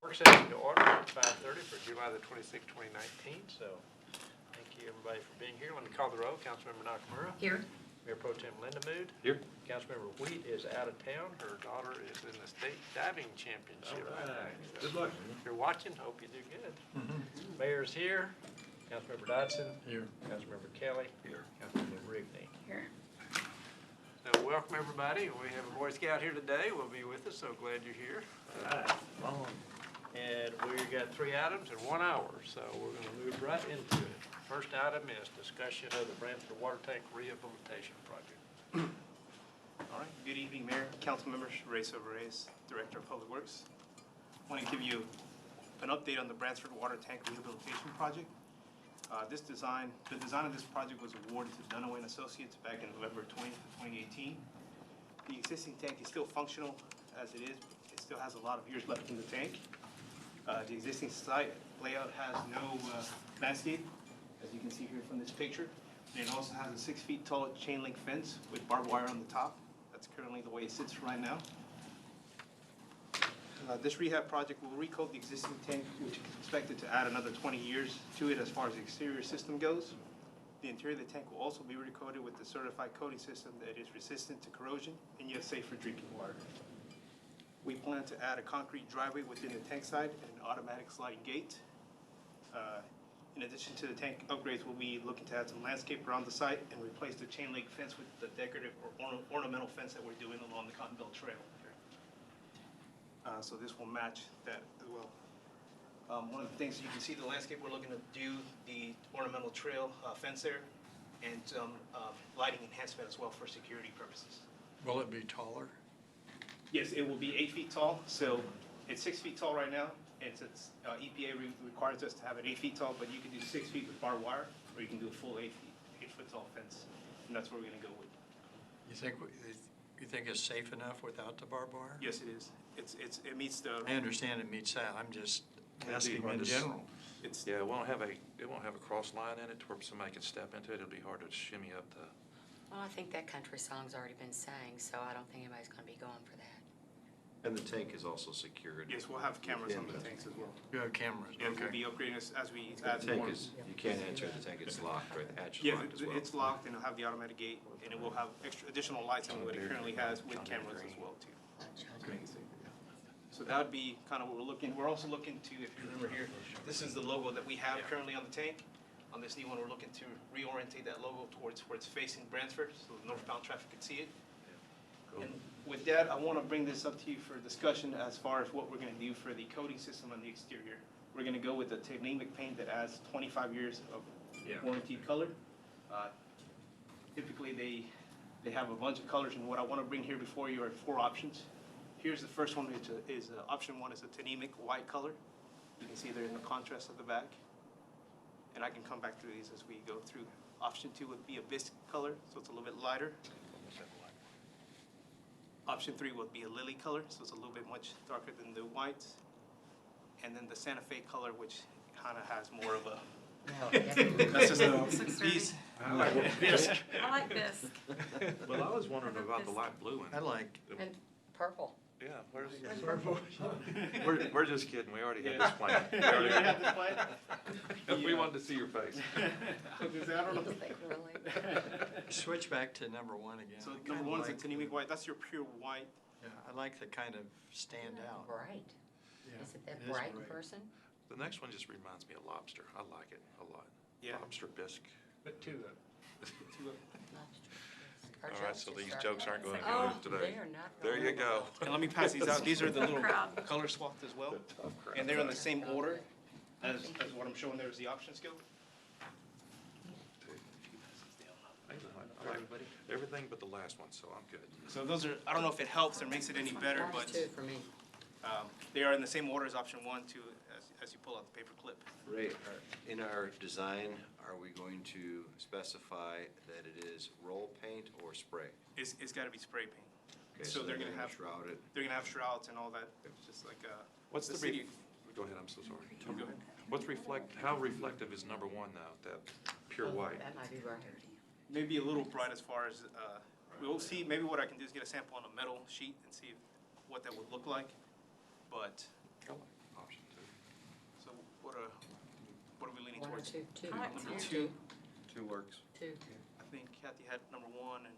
Work session to order at 5:30 for July the 26th, 2019. So thank you everybody for being here. Let me call the roll. Councilmember Nakamura. Here. Mayor Pro Tem Linda Mood. Here. Councilmember Wheat is out of town. Her daughter is in the state diving championship. Right. Good luck. If you're watching, hope you do good. Mayor's here. Councilmember Dodson. Here. Councilmember Kelly. Here. Councilmember Rigney. Here. So welcome everybody. We have a Boy Scout here today. Will be with us. So glad you're here. And we've got 3 items in 1 hour, so we're going to move right into it. First item is discussion of the Brantford Water Tank Rehabilitation Project. All right, good evening, Mayor, council members, Reyes, Director of Public Works. I want to give you an update on the Brantford Water Tank Rehabilitation Project. The design of this project was awarded to Dunaway & Associates back in November 20th of 2018. The existing tank is still functional as it is. It still has a lot of years left in the tank. The existing site layout has no landscape, as you can see here from this picture. And it also has a 6 feet tall chain link fence with barbed wire on the top. That's currently the way it sits right now. This rehab project will recoat the existing tank, which is expected to add another 20 years to it as far as the exterior system goes. The interior of the tank will also be recoated with the certified coating system that is resistant to corrosion and yet safe for drinking water. We plan to add a concrete driveway within the tank side and an automatic sliding gate. In addition to the tank upgrades, we'll be looking to add some landscape around the site and replace the chain link fence with the decorative or ornamental fence that we're doing along the Colleyville Trail. So this will match that as well. One of the things, you can see the landscape, we're looking to do the ornamental trail fence there and some lighting enhancement as well for security purposes. Will it be taller? Yes, it will be 8 feet tall. So it's 6 feet tall right now. It's EPA requires us to have it 8 feet tall, but you can do 6 feet with barbed wire, or you can do a full 8 foot tall fence, and that's what we're going to go with. You think it's safe enough without the barbed wire? Yes, it is. It meets the. I understand it meets that. I'm just asking hard in to general. Yeah, it won't have a cross line in it to where somebody can step into it. It'll be hard to shimmy up the. Well, I think that country song's already been sang, so I don't think anybody's gonna be going for that. And the tank is also secured. Yes, we'll have cameras on the tanks as well. You have cameras, And we'll okay. be upgrading this as we The add tank more. is, you can't enter the tank, it's locked, right? The hatch is Yeah, locked as well. it's locked, and it'll have the automatic gate, and it will have additional lights than what it currently has with cameras as well too. So that would be kind of what we're looking. We're also looking to, if you remember here, this is the logo that we have currently on the tank. On this new one, we're looking to reorientate that logo towards where it's facing Brantford, so the northbound traffic can see it. And with that, I want to bring this up to you for discussion as far as what we're going to do for the coating system on the exterior. We're going to go with the Technique paint that adds 25 years of warranted color. Typically, they have a bunch of colors, and what I want to bring here before you are 4 options. Here's the first one, which is option 1 is a Technique white color. You can see there in the contrast of the back. And I can come back through these as we go through. Option 2 would be a bisque color, so it's a little bit lighter. Option 3 would be a lily color, so it's a little bit much darker than the whites. And then the Santa Fe color, which kind of has more of a. That's just these. I like Bisque. I like bisque. Well, I was wondering about the light blue one. I like, And purple. Yeah, where's we're just kidding. We already had this plan. We You already already have this plan? We wanted to see your face. I don't know. Like, really? switch back to number 1 again. So I kinda number 1 is a like Technique white. That's your pure white. Yeah, I like the kind of stand out. Bright. Yeah, Is it that is bright in person? The next one just reminds me of lobster. I like it a lot. Yeah. Lobster bisque. But 2 of them. Our All right, jokes so just these start jokes aren't going. going to Oh, go today. they are not There going you go. And let me pass these out. These are the little Crowd. color swapped as well. And they're in the same order as what I'm showing there is the options go. I like everything but the last one, so I'm good. So those are, I don't know if it helps or makes it any better, Orange but too for me. they are in the same order as option 1, 2, as you pull out the paper clip. Ray, in our design, are we going to specify that it is roll paint or spray? It's got to be spray paint. Okay, So they're gonna have shroud it. They're gonna have shrouds and all that. It's just like What's the the city. Go ahead. I'm so sorry. Go ahead. How reflective is number 1 now? That pure Oh, white. That might be right. Maybe a little bright as far as we'll see. Maybe what I can do is get a sample on a metal sheet and see what that would look like. But option two. So what are we leaning One or towards? two? Two. I like Number two. two, Two works. Two. I think Kathy had number one and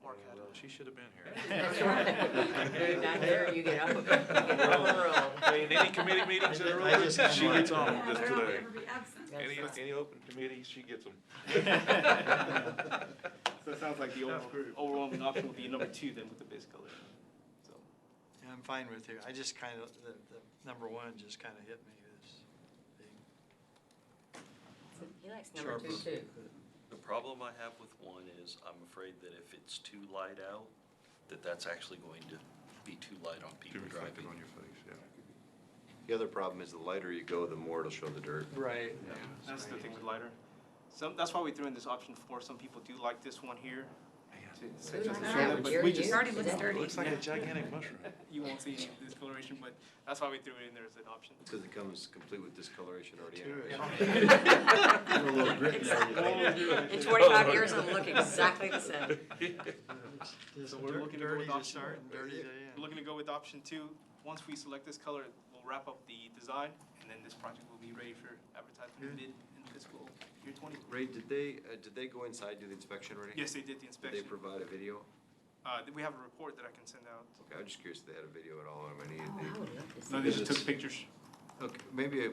Mark had Well, she should have been here. That's right. Not there, you get up, you get overruled. Hey, in any committee meetings that are I open, just kinda she like- gets on them Yeah, just they're not today. ever be absent. That's Any open committees, she gets them. So it sounds like the overwhelming option would be number two then with the base color. So, Yeah, I'm fine with you. I just kind of, the number one just kind of hit me as being He likes number two sharper. too. The problem I have with one is I'm afraid that if it's too light out, that's actually going to be too light on To people reflect it driving. on your face, yeah. The other problem is the lighter you go, the more it'll show the dirt. Right. that's the thing with lighter. That's why we threw in this option four. Some people do like this one here. Who to likes show that that, one? but Jerry, we you? just- It already Is looks that- dirty. Looks like a gigantic mushroom. You won't see any discoloration, but that's why we threw it in there as an option. Because it comes complete with discoloration already in Two it. is- A little grit there. In 25 years, it'll look exactly the same. Just So we're looking to go dirty with to option. start and dirty to We're end. looking to go with option two. Once we select this color, we'll wrap up the design, and then this project will be ready for advertisement Good. mid in fiscal year 20. Ray, did they go inside, do the inspection already? Yes, they did the Did they inspection. provide a video? We have a report that I can send out. Okay, I'm just curious if they had a video at all, I mean, Oh, I would love to see No, they that. just took pictures. okay, maybe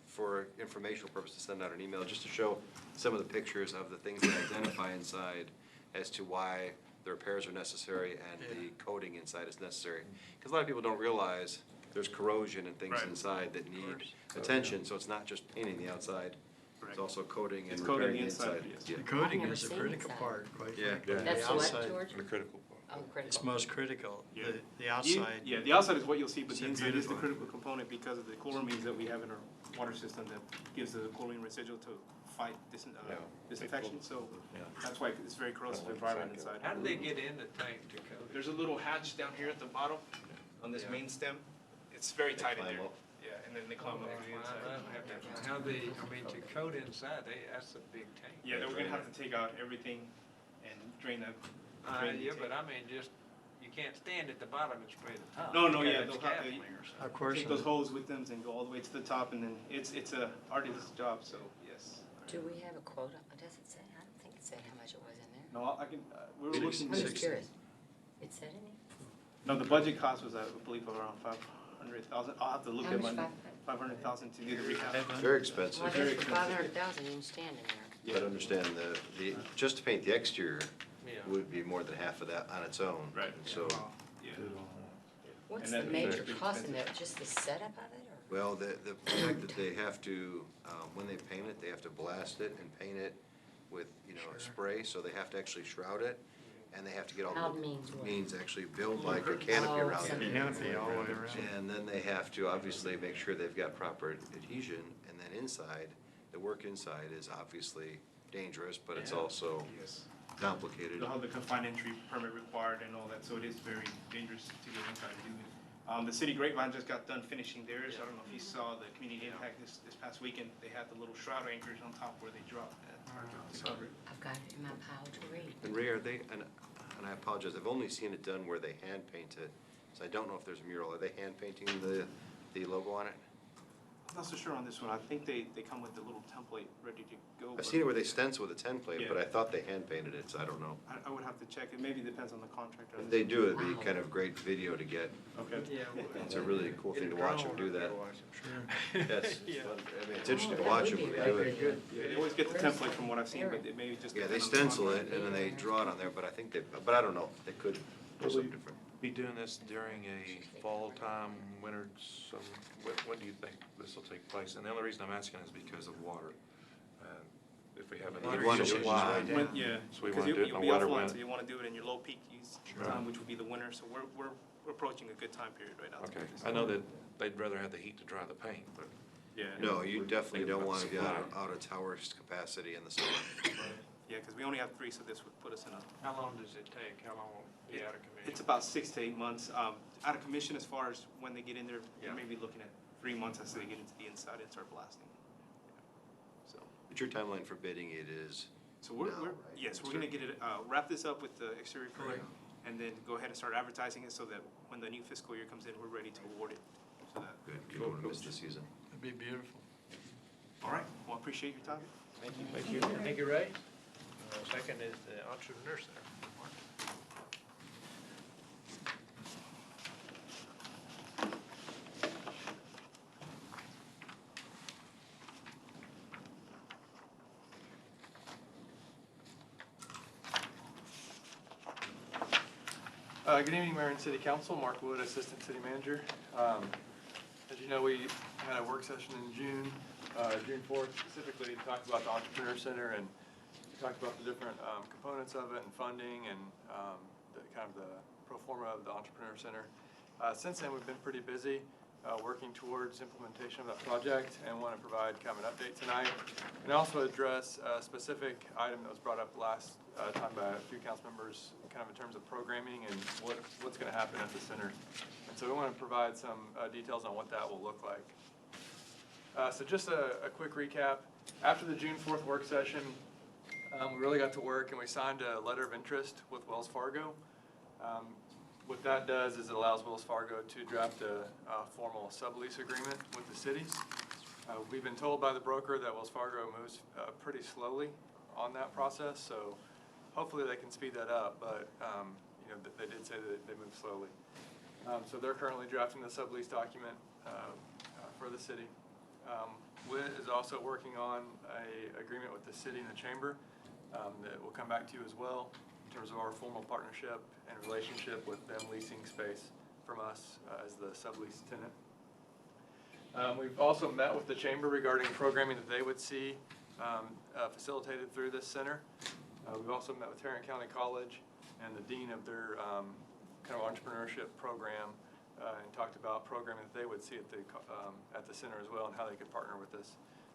for informational purposes, send out an email just to show some of the pictures of the things they identify inside as to why the repairs are necessary and the coating inside is necessary. Because a lot of people don't realize there's corrosion and things Right. inside that need course. attention, so it's not just painting the outside, Correct. it's also coating and It's coating repairing the the inside, inside. yes. Yeah. The coating never is the seen critical inside. part, quite Yeah. frankly. Yeah. The That's the what, outside- George? The critical part. Oh, critical. It's most critical. Yeah. The outside. Yeah, the outside is what you'll see, but the It's inside is the beautiful. critical component because of the chloramines that we have in our water system that gives the chlorine residual to fight Yeah. disinfection, so Yeah. that's why it's very corrosive environment inside. How do they get in the tank to coat it? There's a little hatch down here at the bottom on this Yeah. main stem. It's very They tight in climb there. up. Yeah, and then they climb up to the inside. How they, I mean, to coat inside, that's a big tank. Yeah, then we're gonna have to take out everything and drain that. Yeah, but I mean, just, you can't stand at the bottom and spray the top. No, no, because yeah, it's they'll have to- scaffolding or something. Of course. Take those holes with them and go all the way to the top, and then it's a artist's job, so yes. Do we have a quota? Does it say? I don't think it said how much it was in there. No, I can, we were It is looking. I'm just 60. curious. It said in it? No, the budget cost was, I believe, around 500,000. I'll have to look How at much? my, 500,000 to do the rehab. Very expensive. Well, very that's for 500,000, you can stand in there. But understand just to paint the exterior Yeah. would be more than half of that on its own. Right. So, Yeah. What's And the then- major Very cost in that? Just the setup of it, or? well, the fact that they have to, when they paint it, they have to blast it and paint it with, spray, so they have to actually shroud it, and they have to get all Shroud the. means what? Means actually build like a canopy Oh, around something. it. Canopy all the way around. And then they have to obviously make sure they've got proper adhesion, and then inside, the work inside is obviously dangerous, but it's Yeah. also Yes. complicated. They'll have the confined entry permit required and all that, so it is very dangerous to go inside and do it. The city Grapevine just got done finishing theirs. I don't know if you saw the community impact this past weekend. They had the little shroud anchors on top where they drop to cover it. I've got it in my pile to read. And Ray, are they, and I apologize, I've only seen it done where they hand paint it, so I don't know if there's a mural. Are they hand painting the logo on it? I'm not so sure on this one. I think they come with the little template ready to go. I've but seen it where they stencil with a template, Yeah. but I thought they hand painted it, so I don't know. I would have to check. It maybe depends on the contractor. If they do, it'd be kind of great video to get. Okay. It's a really cool thing to watch them do that. Sure. Yes, Yeah. I mean, it's interesting to Oh, that watch would them be do really it. good. Yeah, they always get the template from what I've seen, but it may just. Yeah, they depend on the stencil it contractor. and then they draw it on there, but I think but I don't know, they could do something different. Be doing this during a fall time, winter, when do you think this will take place? And the only reason I'm asking is because of water. If we have any. You'd want to issues, supply. right now. When- Yeah, So we because wanna do it in you'll a be weather offline, wind. so you want to do it in your low peak use time, which would be the winter, so we're approaching a good time period right now. to Okay, do this. I know that they'd rather have the heat to dry the paint, but. Yeah. No, you definitely don't want to be Supply. out of tower capacity in the summer. Yeah, because we only have 3, so this would put us in a, How long does it take? How long will it be out of commission? it's about 6 to 8 months. Out of commission as far as when they get in there, Yeah. you may be looking at 3 months as they get into the inside and start blasting. So. But your timeline for bidding it is, So we're, now, we're, right? yes, we're gonna get it, wrap this up with the exterior coating, and then go ahead and start advertising it so that when the new fiscal year comes in, we're ready to award it. for that. Good, you don't want to miss the season. It'd be beautiful. All right, well, appreciate your time. Thank you. Thank you. Thank you, Ray. Second is the Entrepreneur Center. Good evening, Mayor and City Council. Mark Wood, Assistant City Manager. As you know, we had a work session in June 4th, specifically to talk about the Entrepreneur Center, and we talked about the different components of it and funding and the kind of the pro forma of the Entrepreneur Center. Since then, we've been pretty busy working towards implementation of that project, and want to provide kind of an update tonight, and also address a specific item that was brought up last time by a few council members, kind of in terms of programming and what's going to happen at the center. And so we want to provide some details on what that will look like. So just a quick recap. After the June 4th work session, we really got to work and we signed a letter of interest with Wells Fargo. What that does is it allows Wells Fargo to draft a formal sublease agreement with the cities. We've been told by the broker that Wells Fargo moves pretty slowly on that process, so hopefully they can speed that up, but you know, they did say that they move slowly. So they're currently drafting the sublease document for the city. WIT is also working on an agreement with the city and the chamber that will come back to you as well in terms of our formal partnership and relationship with them leasing space from us as the sublease tenant. We've also met with the chamber regarding programming that they would see facilitated through this center. We've also met with Tarrant County College and the dean of their kind of entrepreneurship program and talked about programming that they would see at the center as well and how they could partner with us.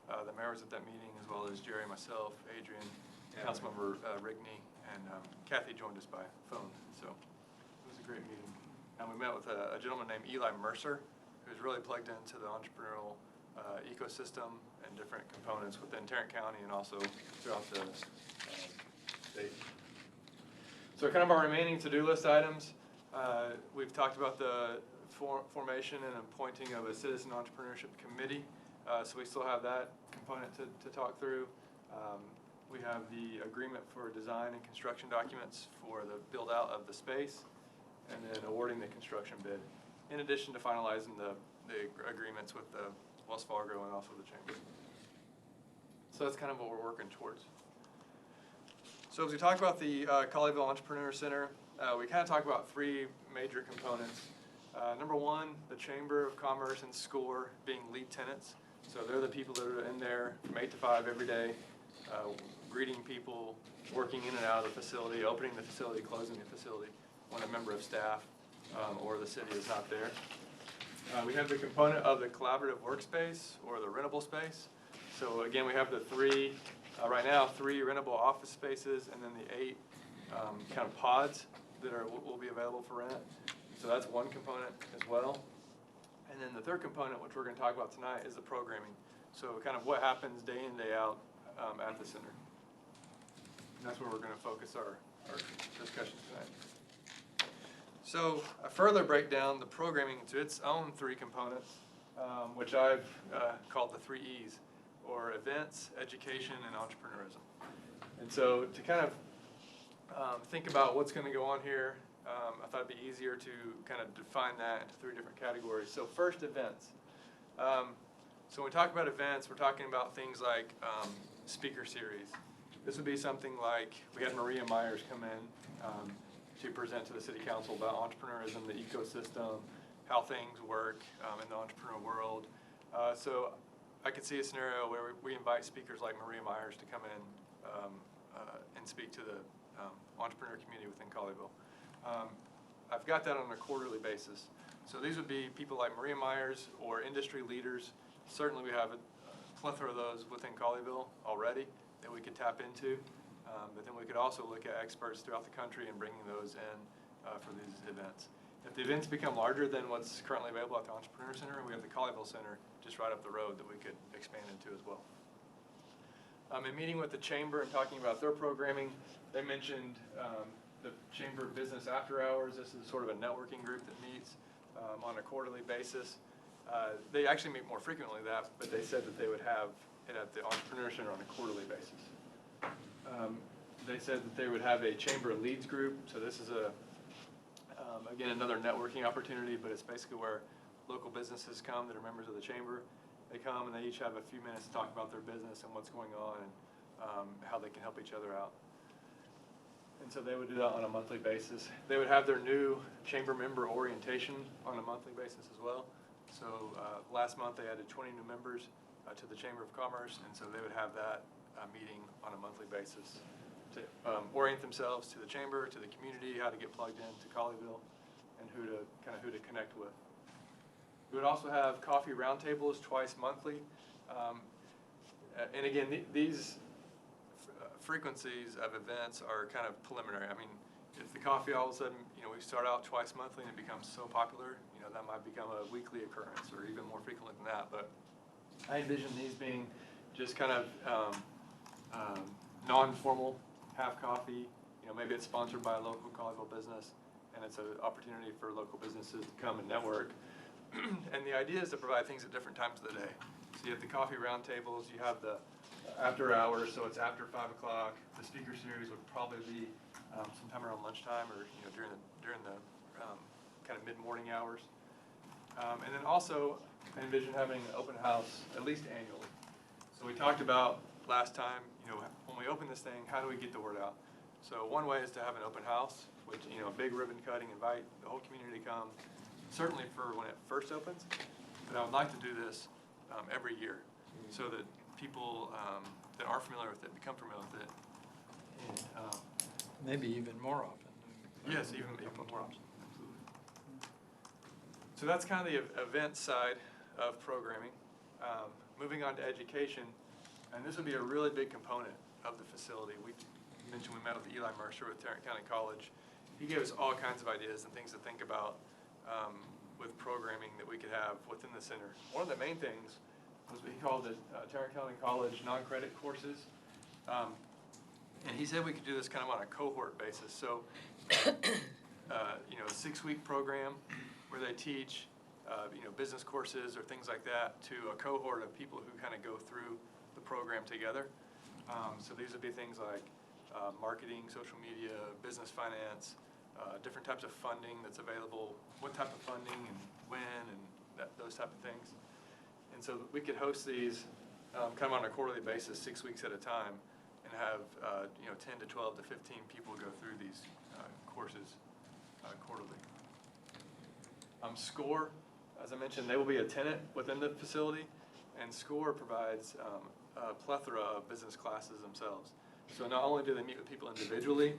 The mayor was at that meeting, as well as Jerry, myself, Adrian, Councilmember Rigney, and Kathy joined us by phone. So it was a great meeting. And we met with a gentleman named Eli Mercer, who's really plugged into the entrepreneurial ecosystem and different components within Tarrant County and also throughout the state. So kind of our remaining to-do list items, we've talked about the formation and appointing of a citizen entrepreneurship committee. So we still have that component to talk through. We have the agreement for design and construction documents for the build out of the space, and then awarding the construction bid, in addition to finalizing the agreements with the Wells Fargo and also the chamber. So that's kind of what we're working towards. So as we talk about the Colleyville Entrepreneur Center, we kind of talk about three major components. Number one, the Chamber of Commerce and SCORE being lead tenants. So they're the people that are in there from 8 to 5 every day, greeting people, working in and out of the facility, opening the facility, closing the facility when a member of staff or the city is not there. We have the component of the collaborative workspace or the rentable space. So again, we have the three, right now, 3 rentable office spaces and then the 8 kind of pods that will be available for rent. So that's one component as well. And then the third component, which we're going to talk about tonight, is the programming. So kind of what happens day in, day out at the center. And that's where we're going to focus our discussion tonight. So I further break down the programming into its own 3 components, which I've called the 3 E's, or events, education, and entrepreneurism. And so to kind of think about what's going to go on here, I thought it'd be easier to kind of define that into 3 different categories. So first, events. So when we talk about events, we're talking about things like speaker series. This would be something like, we had Maria Myers come in to present to the City Council about entrepreneurism, the ecosystem, how things work in the entrepreneurial world. So I could see a scenario where we invite speakers like Maria Myers to come in and speak to the entrepreneur community within Colleyville. I've got that on a quarterly basis. So these would be people like Maria Myers or industry leaders. Certainly we have a plethora of those within Colleyville already that we could tap into. But then we could also look at experts throughout the country and bringing those in for these events. If the events become larger than what's currently available at the Entrepreneur Center, we have the Colleyville Center just right up the road that we could expand into as well. In meeting with the chamber and talking about their programming, they mentioned the Chamber of Business After Hours. This is sort of a networking group that meets on a quarterly basis. They actually meet more frequently than that, but they said that they would have it at the Entrepreneur Center on a quarterly basis. They said that they would have a chamber leads group, so this is again, another networking opportunity, but it's basically where local businesses come that are members of the chamber. They come and they each have a few minutes to talk about their business and what's going on and how they can help each other out. And so they would do that on a monthly basis. They would have their new chamber member orientation on a monthly basis as well. So last month they added 20 new members to the Chamber of Commerce, and so they would have that meeting on a monthly basis to orient themselves to the chamber, to the community, how to get plugged in to Colleyville, and who to connect with. We would also have coffee roundtables twice monthly. And again, these frequencies of events are kind of preliminary. I mean, if the coffee all of a sudden, we start out twice monthly and it becomes so popular, that might become a weekly occurrence or even more frequently than that. But I envision these being just kind of non-formal, have coffee. Maybe it's sponsored by a local Colleyville business, and it's an opportunity for local businesses to come and network. And the idea is to provide things at different times of the day. So you have the coffee roundtables, you have the after hours, so it's after 5 o'clock. The speaker series would probably be sometime around lunchtime or during the kind of mid-morning hours. And then also, I envision having an open house at least annually. So we talked about last time, when we open this thing, how do we get the word out? So one way is to have an open house, which, big ribbon cutting, invite the whole community to come, certainly for when it first opens. But I would like to do this every year so that people that are familiar with it become familiar with it. And, Maybe even more often. yes, even more often. Absolutely. So that's kind of the event side of programming. Moving on to education, and this would be a really big component of the facility. We mentioned we met with Eli Mercer with Tarrant County College. He gave us all kinds of ideas and things to think about with programming that we could have within the center. One of the main things was what he called the Tarrant County College non-credit courses. And he said we could do this kind of on a cohort basis. So, a 6-week program where they teach, business courses or things like that to a cohort of people who kind of go through the program together. So these would be things like marketing, social media, business finance, different types of funding that's available, what type of funding and when, and those type of things. And so we could host these kind of on a quarterly basis, 6 weeks at a time, and have 10 to 12 to 15 people go through these courses quarterly. SCORE, as I mentioned, they will be a tenant within the facility, and SCORE provides a plethora of business classes themselves. So not only do they meet with people individually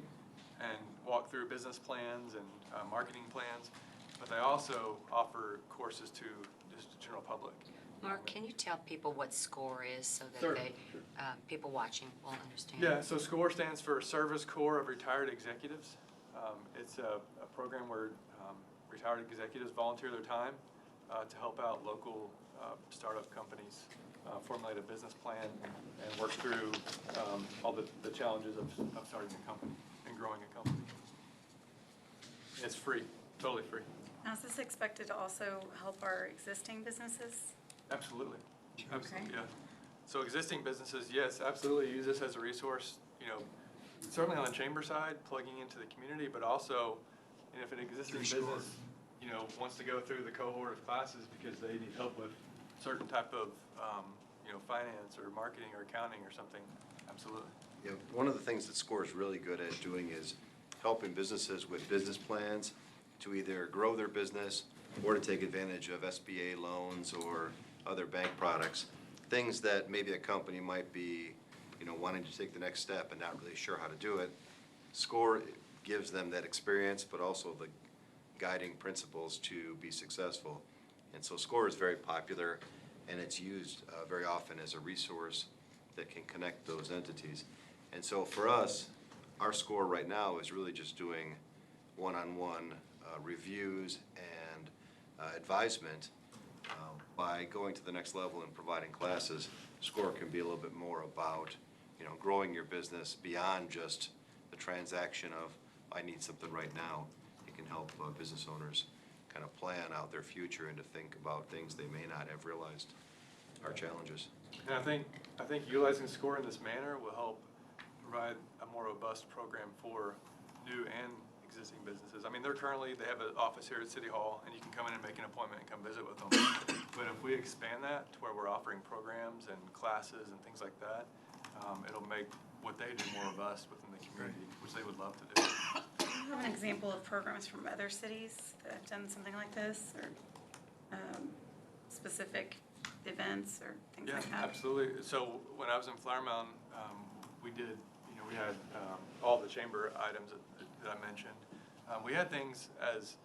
and walk through business plans and marketing plans, but they also offer courses to just the general public. Mark, can you tell people what SCORE is so that Sure, people watching will understand? Yeah, so SCORE stands for Service Corps of Retired Executives. It's a program where retired executives volunteer their time to help out local startup companies formulate a business plan and work through all the challenges of starting a company and growing a company. It's free, totally free. Now, is this expected to also help our existing businesses? Absolutely, absolutely, yeah. So existing businesses, yes, absolutely use this as a resource, certainly on the chamber side, plugging into the community, but also, if an existing business, wants to go through the cohort of classes because they need help with certain type of, finance or marketing or accounting or something, absolutely. Yeah, one of the things that SCORE is really good at doing is helping businesses with business plans to either grow their business or to take advantage of SBA loans or other bank products, things that maybe a company might be, wanting to take the next step and not really sure how to do it. SCORE gives them that experience, but also the guiding principles to be successful. And so SCORE is very popular, and it's used very often as a resource that can connect those entities. And so for us, our SCORE right now is really just doing one-on-one reviews and advisement. By going to the next level and providing classes, SCORE can be a little bit more about, growing your business beyond just the transaction of, I need something right now. It can help business owners kind of plan out their future and to think about things they may not have realized are challenges. And I think utilizing SCORE in this manner will help provide a more robust program for new and existing businesses. I mean, they have an office here at City Hall, and you can come in and make an appointment and come visit with them. But if we expand that to where we're offering programs and classes and things like that, it'll make what they do more robust within the community, which they would love to do. Do you have an example of programs from other cities that have done something like this, or specific events or things Yeah, like that? absolutely. So when I was in Flower Mound, we did, we had all the chamber items that I mentioned. We had things as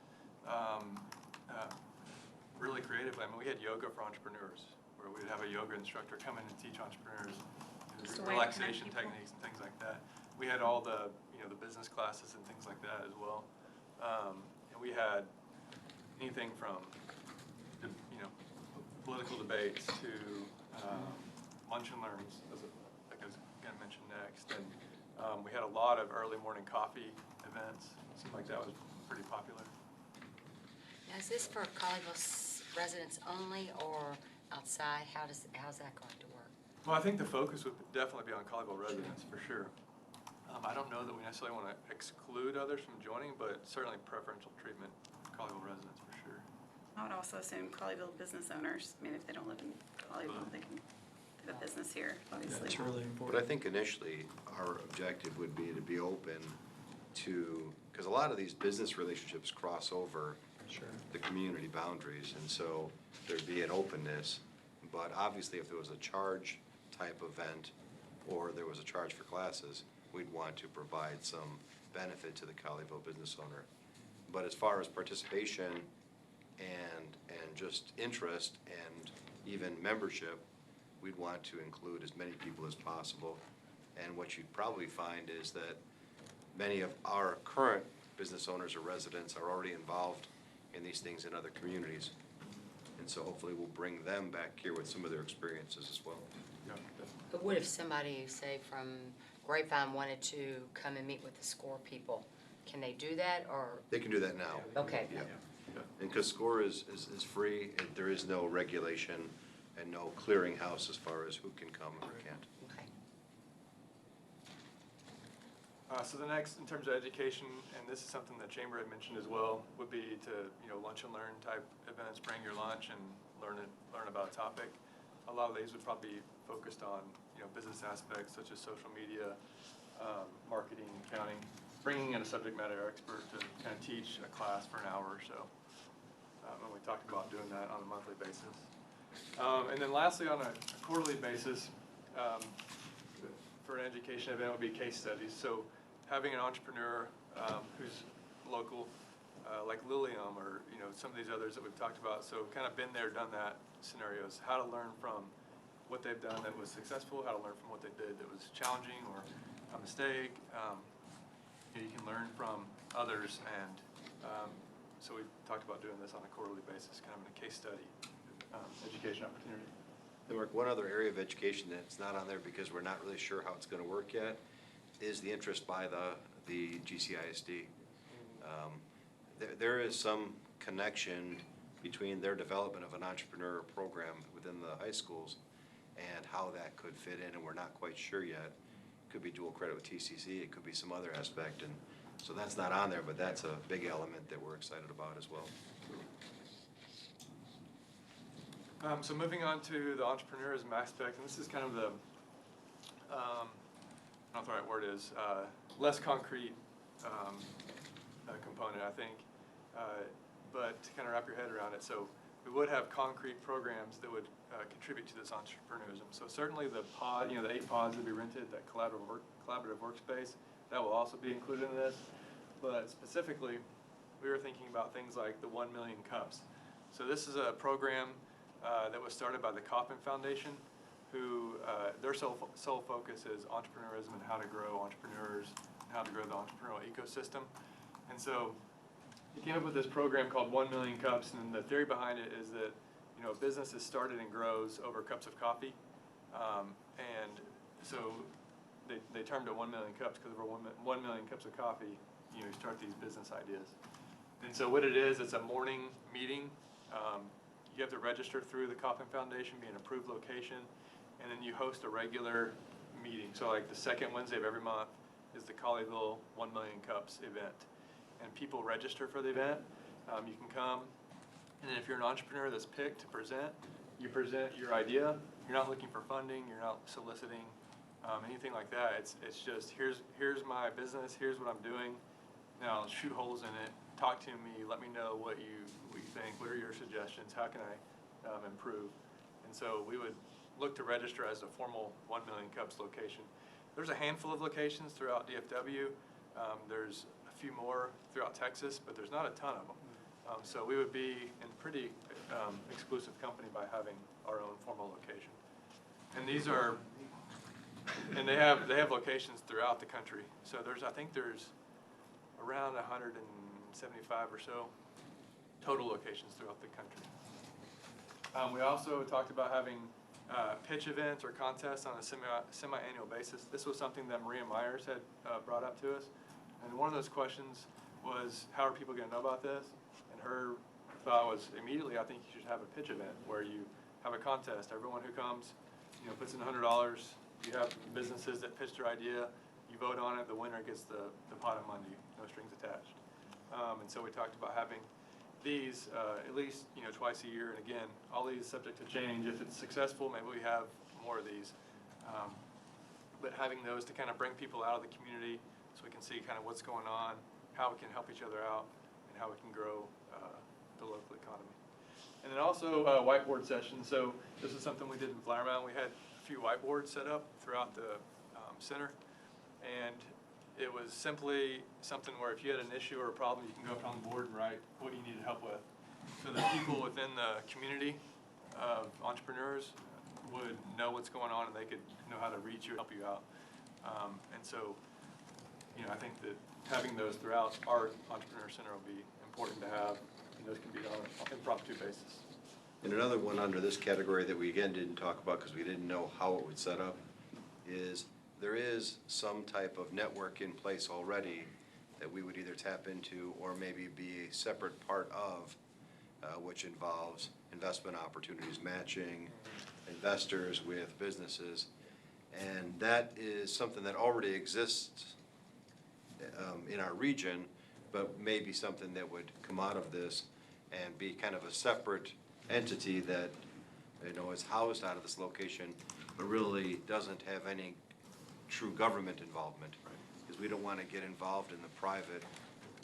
really creative. I mean, we had yoga for entrepreneurs, where we'd have a yoga instructor come in and teach entrepreneurs Just a way to connect relaxation people. techniques and things like that. We had all the, the business classes and things like that as well. And we had anything from, political debates to lunch and learns, like I was going to mention next. And we had a lot of early morning coffee events. Seemed like that was pretty popular. Now, is this for Colleyville residents only or outside? How's that going to work? Well, I think the focus would definitely be on Colleyville residents, for sure. I don't know that we necessarily want to exclude others from joining, but certainly preferential treatment for Colleyville residents, for sure. I would also assume Colleyville business owners, I mean, if they don't live in Colleyville, they can have a business here, obviously. That's really But important. I think initially, our objective would be to be open to, because a lot of these business relationships cross over Sure. the community boundaries, and so there'd be an openness. But obviously, if there was a charge type event, or there was a charge for classes, we'd want to provide some benefit to the Colleyville business owner. But as far as participation and just interest and even membership, we'd want to include as many people as possible. And what you'd probably find is that many of our current business owners or residents are already involved in these things in other communities. And so hopefully we'll bring them back here with some of their experiences as well. Yeah, definitely. But what if somebody, say, from Grapevine wanted to come and meet with the SCORE people? Can they do that, or? They can do that now. Okay. Yeah. And because SCORE is free, and there is no regulation and no clearinghouse as far as who can come or can't. Okay. So the next, in terms of education, and this is something that Chamber had mentioned as well, would be to, lunch and learn type events, bring your lunch and learn about a topic. A lot of these would probably be focused on, business aspects such as social media, marketing, accounting, bringing in a subject matter expert to kind of teach a class for an hour or so. And we talked about doing that on a monthly basis. And then lastly, on a quarterly basis, for an education event would be case studies. So having an entrepreneur who's local, like Lilium or some of these others that we've talked about, so kind of been there, done that scenarios, how to learn from what they've done that was successful, how to learn from what they did that was challenging or a mistake. You can learn from others, and so we talked about doing this on a quarterly basis, kind of in a case study education opportunity. And Mark, one other area of education that's not on there because we're not really sure how it's going to work yet is the interest by the GCISD. There is some connection between their development of an entrepreneur program within the high schools and how that could fit in, and we're not quite sure yet. Could be dual credit with TCC, it could be some other aspect, and so that's not on there, but that's a big element that we're excited about as well. So moving on to the entrepreneurism aspect, and this is kind of the, I don't know what the right word is, less concrete component, I think, but to kind of wrap your head around it. So we would have concrete programs that would contribute to this entrepreneurism. So certainly the pod, the 8 pods that we rented, that collaborative workspace, that will also be included in this. But specifically, we were thinking about things like the 1 Million Cups. So this is a program that was started by the Kauffman Foundation, who their sole focus is entrepreneurism and how to grow entrepreneurs, and how to grow the entrepreneurial ecosystem. And so he came up with this program called 1 Million Cups, and the theory behind it is that a business is started and grows over cups of coffee, and so they termed it 1 Million Cups because over 1 million cups of coffee, you start these business ideas. And so what it is, it's a morning meeting. You have to register through the Kauffman Foundation, be an approved location, and then you host a regular meeting. So like the second Wednesday of every month is the Colleyville 1 Million Cups event. And people register for the event. You can come, and then if you're an entrepreneur that's picked to present, you present your idea. You're not looking for funding, you're not soliciting anything like that. It's just, here's my business, here's what I'm doing. Now shoot holes in it, talk to me, let me know what you think, what are your suggestions, how can I improve? And so we would look to register as a formal 1 Million Cups location. There's a handful of locations throughout DFW. There's a few more throughout Texas, but there's not a ton of them. So we would be in pretty exclusive company by having our own formal location. And these are, and they have locations throughout the country. So I think there's around 175 or so total locations throughout the country. We also talked about having pitch events or contests on a semi-annual basis. This was something that Maria Myers had brought up to us. And one of those questions was, how are people going to know about this? And her thought was, immediately, I think you should have a pitch event where you have a contest. Everyone who comes, puts in $100. You have businesses that pitch their idea. You vote on it. The winner gets the pot of money, no strings attached. And so we talked about having these at least twice a year. And again, all these subject to change. If it's successful, maybe we have more of these. But having those to kind of bring people out of the community so we can see kind of what's going on, how we can help each other out, and how we can grow the local economy. And then also whiteboard sessions. So this is something we did in Flower Mound. We had a few whiteboards set up throughout the center. And it was simply something where if you had an issue or a problem, you can go up on the board and write what you needed help with. So that people within the community of entrepreneurs would know what's going on and they could know how to reach you, help you out. And so, I think that having those throughout our entrepreneur center will be important to have, and those can be done on an impromptu basis. And another one under this category that we again didn't talk about because we didn't know how it would set up is there is some type of network in place already that we would either tap into or maybe be a separate part of, which involves investment opportunities, matching investors with businesses. And that is something that already exists in our region, but maybe something that would come out of this and be kind of a separate entity that is housed out of this location, but really doesn't have any true government involvement. Because we don't want to get involved in the private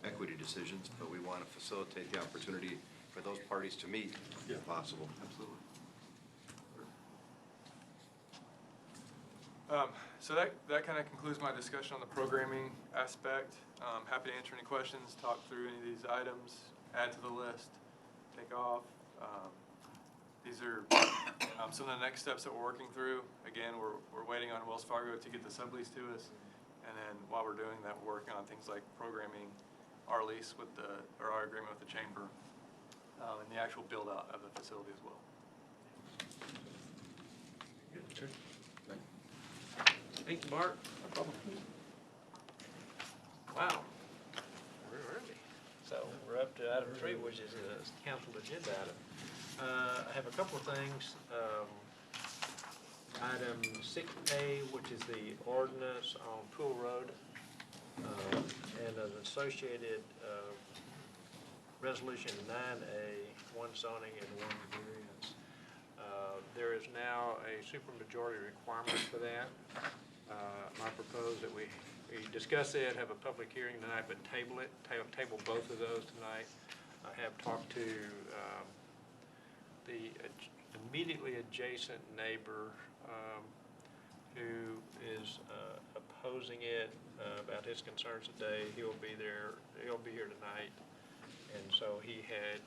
equity decisions, but we want to facilitate the opportunity for those parties to meet if possible. Absolutely. So that kind of concludes my discussion on the programming aspect. Happy to answer any questions, talk through any of these items, add to the list, take off. These are some of the next steps that we're working through. Again, we're waiting on Wells Fargo to get the sublease to us. And then while we're doing that, we're working on things like programming our lease with our agreement with the chamber and the actual build out of the facility as well. Sure. Thank you, Mark. No problem. Wow. We're early. So we're up to item 3, which is a council agenda item. I have a couple of things. Item 6A, which is the ordinance on Pool Road, and an associated resolution 9A, 1 zoning and 1 variance. There is now a supermajority requirement for that. I propose that we discuss it, have a public hearing tonight, but table both of those tonight. I have talked to the immediately adjacent neighbor who is opposing it about his concerns today. He'll be here tonight. And so he had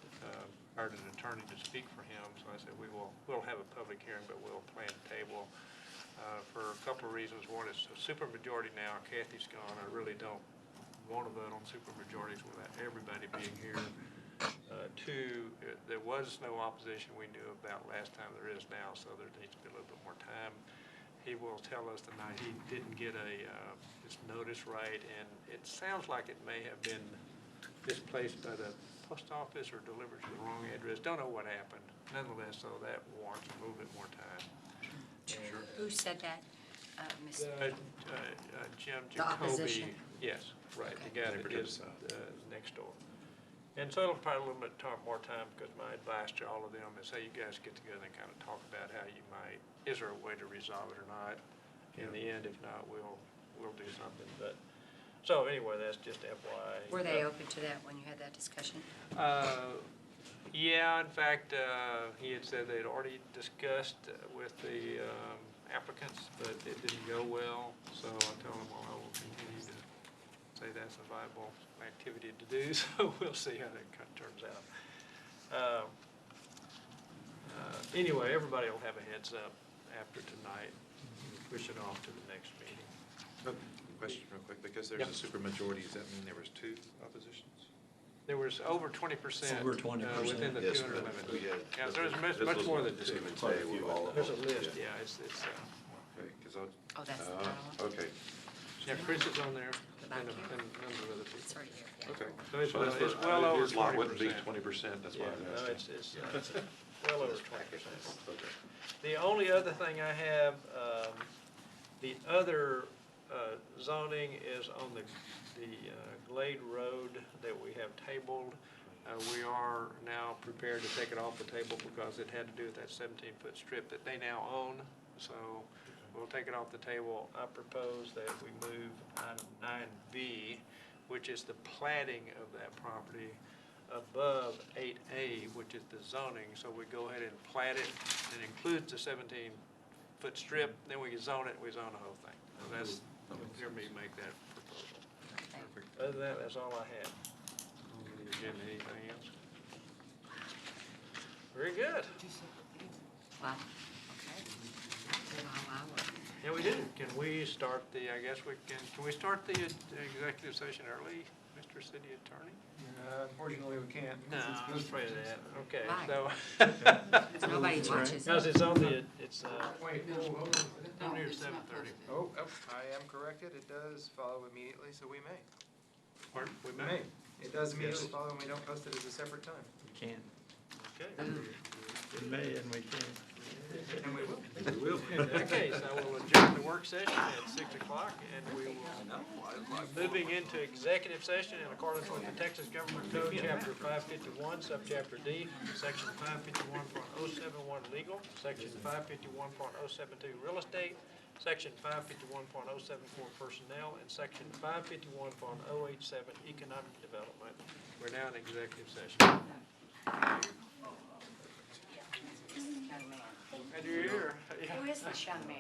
hired an attorney to speak for him. So I said we'll have a public hearing, but we'll plan a table for a couple of reasons. One is a supermajority now. Kathy's gone. I really don't want to vote on supermajorities without everybody being here. 2, there was no opposition we knew about last time. There is now, so there needs to be a little bit more time. He will tell us tonight he didn't get his notice right, and it sounds like it may have been misplaced by the post office or delivered to the wrong address. Don't know what happened. Nonetheless, though, that warrants a little bit more time. Who said that? Ms. Jim The Jacoby. opposition? Yes, right, the guy that Neighbor to the is south. next door. And so it'll probably a little bit more time, because my advice to all of them is, hey, you guys get together and kind of talk about how you might, is there a way to resolve it or not? In the end, if not, we'll do something, but, so anyway, that's just FYI. Were they open to that when you had that discussion? Yeah, in fact, he had said they'd already discussed with the applicants, but it didn't go well. So I told him, well, I will continue to say that's a viable activity to do, so we'll see how that kind of turns out. Anyway, everybody will have a heads up after tonight. Push it off to the next meeting. Question real quick, because there's Yep. a supermajority, does that mean there was 2 oppositions? There was over 20%. Over 20%. Within the Yes, 200 but limit. we had- Yeah, there's This much was more than Just 2. even say all of There's a them. list, yeah, it's, Okay, because I'll. Oh, that's the final one? Okay, yeah, Chris is on there, Back and a here? number of other It's people. already here. yeah. okay. So it's So well- that's it's what- well over his lot wouldn't be 20%. 20%, that's why Yeah, I was no, asking. it's well over 20%. Okay. The only other thing I have, the other zoning is on the Glade Road that we have tabled. We are now prepared to take it off the table because it had to do with that 17-foot strip that they now own. So we'll take it off the table. I propose that we move item 9B, which is the platting of that property, above 8A, which is the zoning. So we go ahead and plat it. It includes the 17-foot strip, then we zone it, we zone the whole thing. So that's, you'll hear me make that proposal. Okay. Other than that, that's all I had. Jim, anything else? Very good. Wow, okay. Wow. Yeah, we do. Can we start I guess we can we start the executive session early, Mr. City Attorney? Unfortunately, we can't. No, I was afraid of that. Okay, Why? so, Nobody watches. because it's on the, it's, Wait, on here 7:30. oh, I am corrected. It does follow immediately, so we may. Pardon? We We may? may. It does immediately Yes. follow, and we don't post it as a separate time. We can. Okay. We may and we can. And we will. We will. In that case, I will adjourn the work session at 6 o'clock, and we will, moving into executive session in accordance with the Texas Government Code, Chapter 551, Subchapter D, Section 551.071 legal, Section 551.072 real estate, Section 551.074 personnel, and Section 551.087 economic development. We're now in executive session. And you're here. Who is this young man?